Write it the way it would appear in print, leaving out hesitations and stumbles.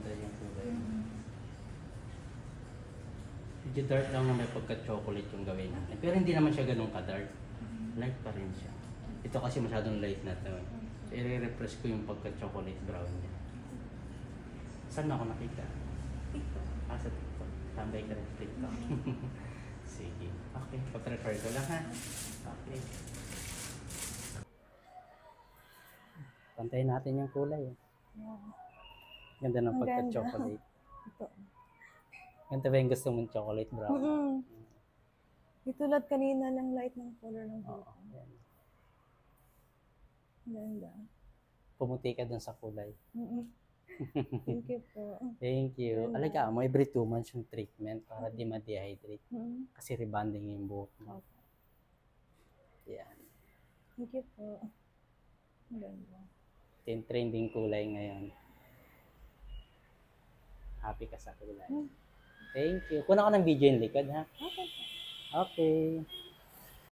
pantay yung kulay. Medyo dark lang na may pagka-chocolate yung gawin natin. Pero hindi naman siya ganun ka-dark. Light pa rin siya. Ito kasi masyadong light na to. So, i-refresh ko yung pagka-chocolate brown niya. Saan ako nakita? TikTok. Sa TikTok. Tambay ka rin sa TikTok. Sige. Okay. Pa-prepare ko lang ha. Okay. Pantayin natin yung kulay. Ganda ng Ang pagka-chocolate. Ito. Ganito ba yung gusto mong chocolate brown? Itulad kanina lang light ng color ng Oo. buko. Yan. Ganda. Pumuti ka dun sa kulay. Thank you po. Thank you. Ganda. Alaga mo, every 2 months yung treatment para di ma-dehydrate. Kasi rebonding yung buhok mo. Okay. Yan. Thank you po. Ganda. Ito yung trending kulay ngayon. Happy ka sa kulay. Thank you. Kuna ko ng video yung likod ha. Okay. Okay.